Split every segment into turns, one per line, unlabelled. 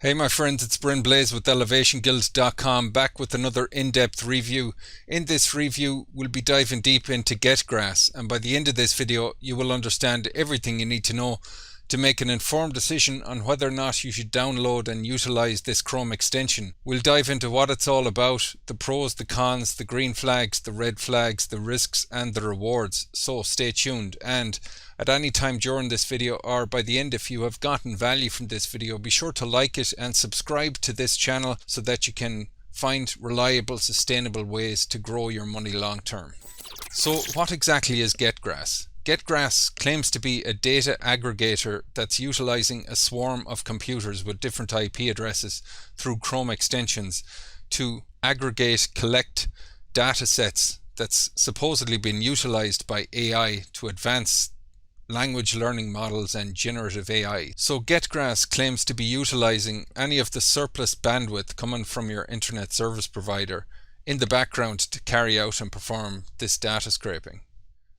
Hey my friends, it's Bryn Blaze with ElevationGuild.com back with another in-depth review. In this review, we'll be diving deep into getgrass, and by the end of this video, you will understand everything you need to know to make an informed decision on whether or not you should download and utilize this Chrome extension. We'll dive into what it's all about, the pros, the cons, the green flags, the red flags, the risks, and the rewards. So stay tuned, and at any time during this video or by the end, if you have gotten value from this video, be sure to like it and subscribe to this channel so that you can find reliable, sustainable ways to grow your money long term. So what exactly is getgrass? Getgrass claims to be a data aggregator that's utilizing a swarm of computers with different IP addresses through Chrome extensions to aggregate, collect data sets that's supposedly been utilized by AI to advance language learning models and generative AI. So getgrass claims to be utilizing any of the surplus bandwidth coming from your internet service provider in the background to carry out and perform this data scraping.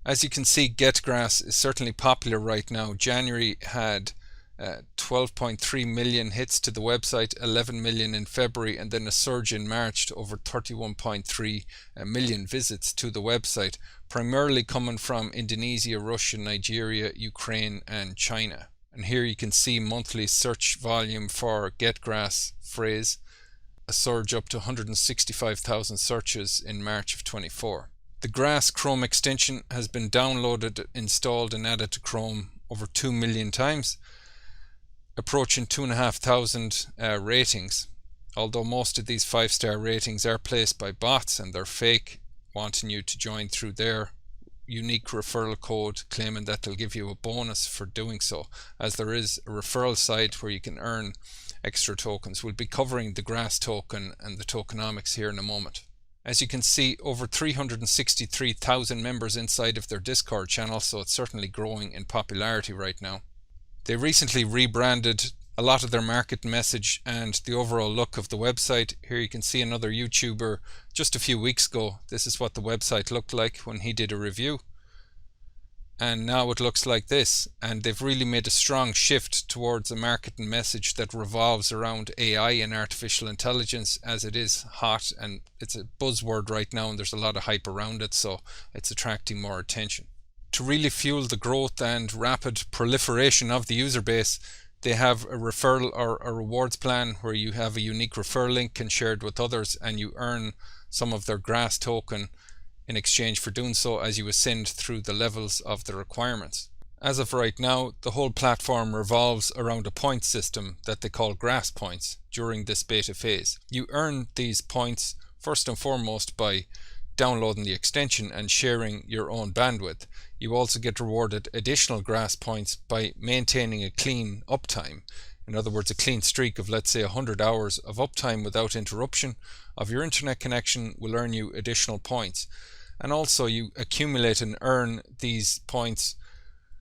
As you can see, getgrass is certainly popular right now. January had 12.3 million hits to the website, 11 million in February, and then a surge in March to over 31.3 million visits to the website, primarily coming from Indonesia, Russia, Nigeria, Ukraine, and China. And here you can see monthly search volume for getgrass phrase, a surge up to 165,000 searches in March of 24. The Grass Chrome extension has been downloaded, installed, and added to Chrome over 2 million times, approaching 2,500 ratings, although most of these 5-star ratings are placed by bots and they're fake, wanting you to join through their unique referral code, claiming that they'll give you a bonus for doing so, as there is a referral site where you can earn extra tokens. We'll be covering the Grass token and the tokenomics here in a moment. As you can see, over 363,000 members inside of their Discord channel, so it's certainly growing in popularity right now. They recently rebranded a lot of their market message and the overall look of the website. Here you can see another YouTuber just a few weeks ago. This is what the website looked like when he did a review. And now it looks like this. And they've really made a strong shift towards a marketing message that revolves around AI and artificial intelligence, as it is hot and it's a buzzword right now and there's a lot of hype around it, so it's attracting more attention. To really fuel the growth and rapid proliferation of the user base, they have a referral or a rewards plan where you have a unique referral link and shared with others, and you earn some of their Grass token in exchange for doing so as you ascend through the levels of the requirements. As of right now, the whole platform revolves around a point system that they call Grass points during this beta phase. You earn these points first and foremost by downloading the extension and sharing your own bandwidth. You also get rewarded additional Grass points by maintaining a clean uptime. In other words, a clean streak of, let's say, 100 hours of uptime without interruption of your internet connection will earn you additional points. And also you accumulate and earn these points,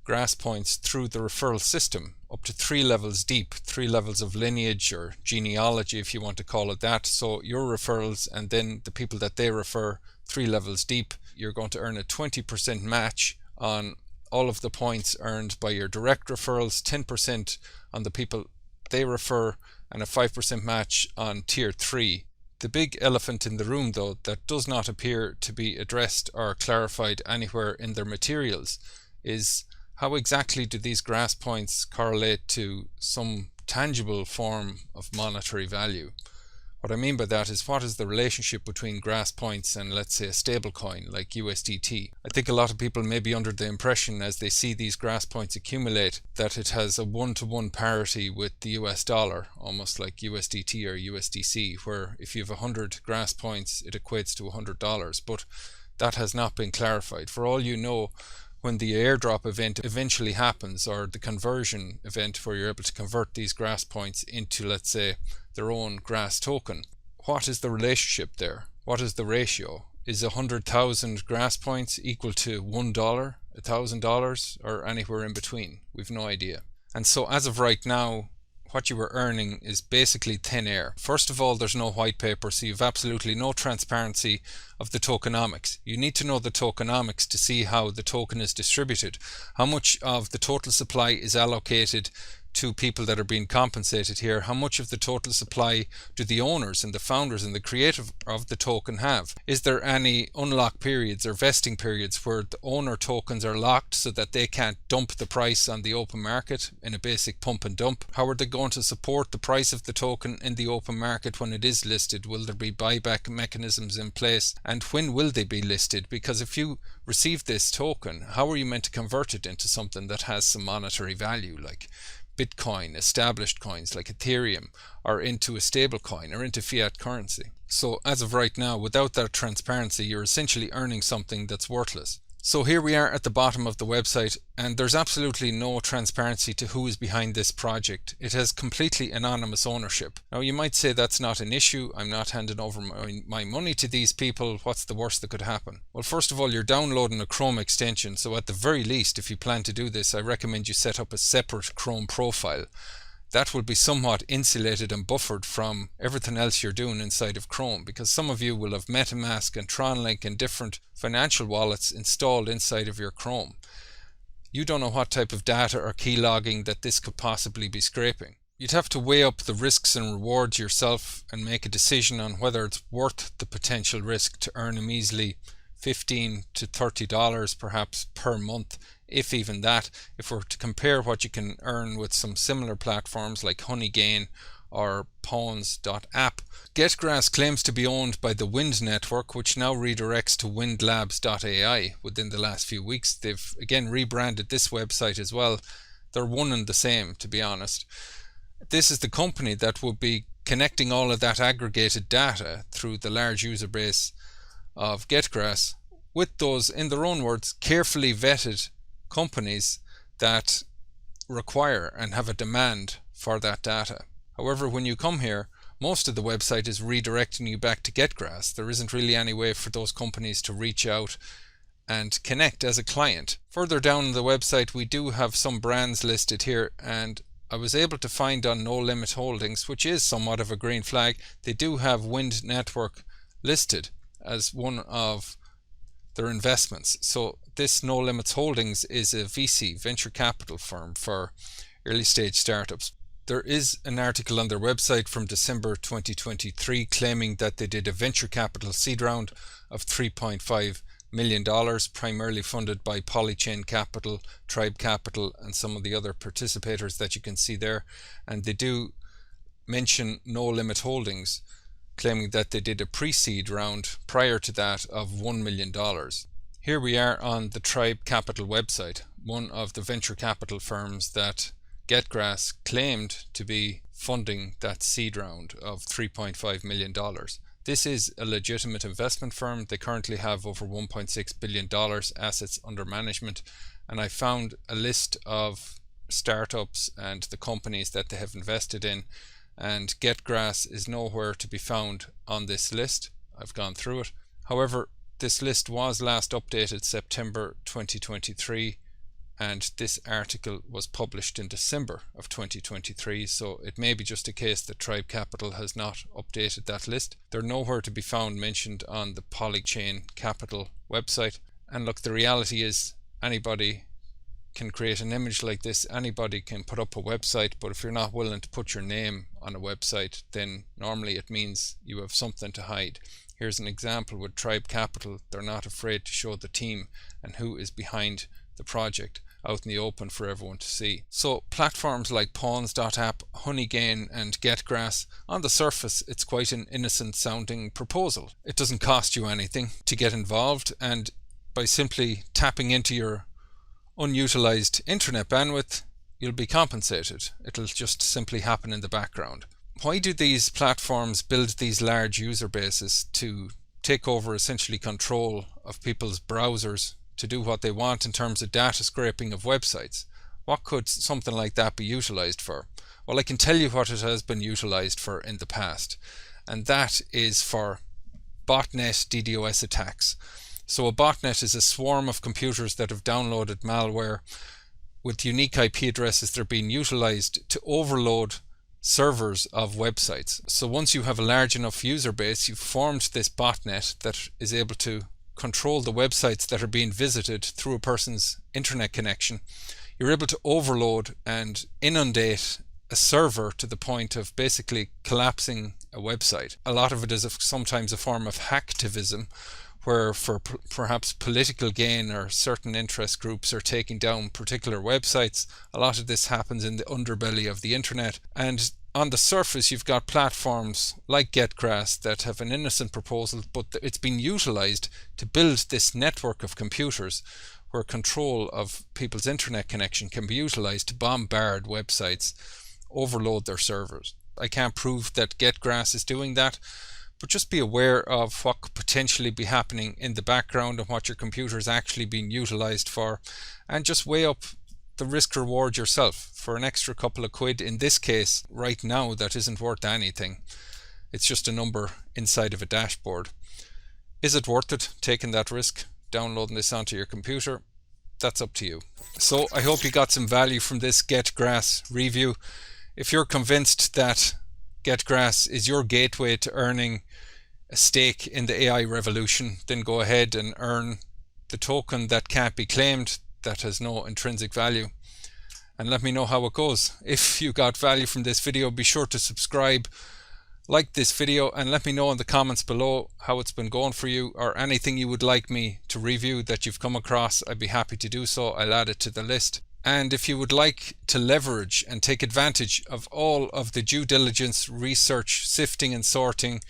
Grass points, through the referral system up to 3 levels deep, 3 levels of lineage or genealogy, if you want to call it that. So your referrals and then the people that they refer 3 levels deep, you're going to earn a 20% match on all of the points earned by your direct referrals, 10% on the people they refer, and a 5% match on tier 3. The big elephant in the room, though, that does not appear to be addressed or clarified anywhere in their materials is how exactly do these Grass points correlate to some tangible form of monetary value. What I mean by that is, what is the relationship between Grass points and, let's say, a stable coin like USDT? I think a lot of people may be under the impression, as they see these Grass points accumulate, that it has a one-to-one parity with the US dollar, almost like USDT or USDC, where if you have 100 Grass points, it equates to $100. But that has not been clarified. For all you know, when the airdrop event eventually happens, or the conversion event where you're able to convert these Grass points into, let's say, their own Grass token, what is the relationship there? What is the ratio? Is 100,000 Grass points equal to $1, $1,000, or anywhere in between? We've no idea. And so as of right now, what you were earning is basically thin air. First of all, there's no white paper, so you've absolutely no transparency of the tokenomics. You need to know the tokenomics to see how the token is distributed, how much of the total supply is allocated to people that are being compensated here, how much of the total supply do the owners and the founders and the creator of the token have? Is there any unlock periods or vesting periods where the owner tokens are locked so that they can't dump the price on the open market in a basic pump and dump? How are they going to support the price of the token in the open market when it is listed? Will there be buyback mechanisms in place? And when will they be listed? Because if you receive this token, how are you meant to convert it into something that has some monetary value, like Bitcoin, established coins like Ethereum, or into a stable coin or into fiat currency? So as of right now, without that transparency, you're essentially earning something that's worthless. So here we are at the bottom of the website, and there's absolutely no transparency to who is behind this project. It has completely anonymous ownership. Now you might say that's not an issue. I'm not handing over my money to these people. What's the worst that could happen? Well, first of all, you're downloading a Chrome extension. So at the very least, if you plan to do this, I recommend you set up a separate Chrome profile. That will be somewhat insulated and buffered from everything else you're doing inside of Chrome, because some of you will have MetaMask and TronLink and different financial wallets installed inside of your Chrome. You don't know what type of data or key logging that this could possibly be scraping. You'd have to weigh up the risks and rewards yourself and make a decision on whether it's worth the potential risk to earn a measly $15 to $30 perhaps per month, if even that, if we're to compare what you can earn with some similar platforms like Honeygain or Pawns.app. Getgrass claims to be owned by the Wynd network, which now redirects to Wynd Labs.ai within the last few weeks. They've again rebranded this website as well. They're one and the same, to be honest. This is the company that will be connecting all of that aggregated data through the large user base of getgrass with those, in their own words, carefully vetted companies that require and have a demand for that data. However, when you come here, most of the website is redirecting you back to getgrass. There isn't really any way for those companies to reach out and connect as a client. Further down the website, we do have some brands listed here, and I was able to find on No Limit Holdings, which is somewhat of a green flag, they do have Wynd Network listed as one of their investments. So this No Limits Holdings is a VC, venture capital firm for early stage startups. There is an article on their website from December 2023 claiming that they did a venture capital seed round of $3.5 million, primarily funded by Polychain Capital, Tribe Capital, and some of the other participators that you can see there. And they do mention No Limit Holdings, claiming that they did a pre-seed round prior to that of $1 million. Here we are on the Tribe Capital website, one of the venture capital firms that getgrass claimed to be funding that seed round of $3.5 million. This is a legitimate investment firm. They currently have over $1.6 billion assets under management, and I found a list of startups and the companies that they have invested in, and getgrass is nowhere to be found on this list. I've gone through it. However, this list was last updated September 2023, and this article was published in December of 2023, so it may be just a case that Tribe Capital has not updated that list. They're nowhere to be found mentioned on the Polychain Capital website. And look, the reality is anybody can create an image like this, anybody can put up a website, but if you're not willing to put your name on a website, then normally it means you have something to hide. Here's an example with Tribe Capital. They're not afraid to show the team and who is behind the project out in the open for everyone to see. So platforms like Pawns.app, Honeygain and getgrass, on the surface it's quite an innocent sounding proposal. It doesn't cost you anything to get involved, and by simply tapping into your unutilized internet bandwidth, you'll be compensated. It'll just simply happen in the background. Why do these platforms build these large user bases to take over essentially control of people's browsers to do what they want in terms of data scraping of websites? What could something like that be utilized for? Well, I can tell you what it has been utilized for in the past, and that is for botnet DDoS attacks. So a botnet is a swarm of computers that have downloaded malware with unique IP addresses that are being utilized to overload servers of websites. So once you have a large enough user base, you've formed this botnet that is able to control the websites that are being visited through a person's internet connection. you're able to overload and inundate a server to the point of basically collapsing a website. A lot of it is sometimes a form of hacktivism, where for perhaps political gain or certain interest groups are taking down particular websites. A lot of this happens in the underbelly of the internet, and on the surface you've got platforms like getgrass that have an innocent proposal, but it's been utilized to build this network of computers where control of people's internet connection can be utilized to bombard websites, overload their servers. I can't prove that getgrass is doing that, but just be aware of what could potentially be happening in the background and what your computer is actually being utilized for, and just weigh up the risk reward yourself. For an extra couple of quid in this case right now, that isn't worth anything. It's just a number inside of a dashboard. Is it worth it taking that risk, downloading this onto your computer? That's up to you. So I hope you got some value from this getgrass review. If you're convinced that getgrass is your gateway to earning a stake in the AI revolution, then go ahead and earn the token that can't be claimed, that has no intrinsic value, and let me know how it goes. If you got value from this video, be sure to subscribe, like this video, and let me know in the comments below how it's been going for you, or anything you would like me to review that you've come across. I'd be happy to do so. I'll add it to the list. And if you would like to leverage and take advantage of all of the due diligence, research, sifting and sorting,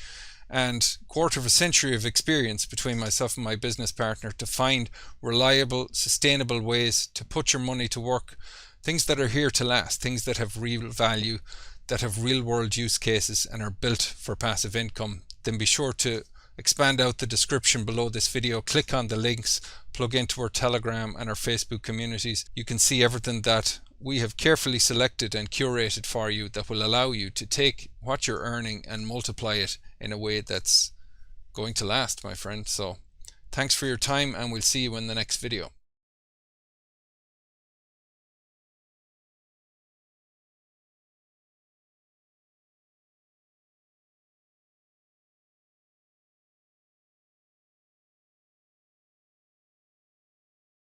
and quarter of a century of experience between myself and my business partner to find reliable, sustainable ways to put your money to work, things that are here to last, things that have real value, that have real world use cases and are built for passive income, then be sure to expand out the description below this video, click on the links, plug into our Telegram and our Facebook communities. You can see everything that we have carefully selected and curated for you that will allow you to take what you're earning and multiply it in a way that's going to last, my friend. So thanks for your time, and we'll see you in the next video.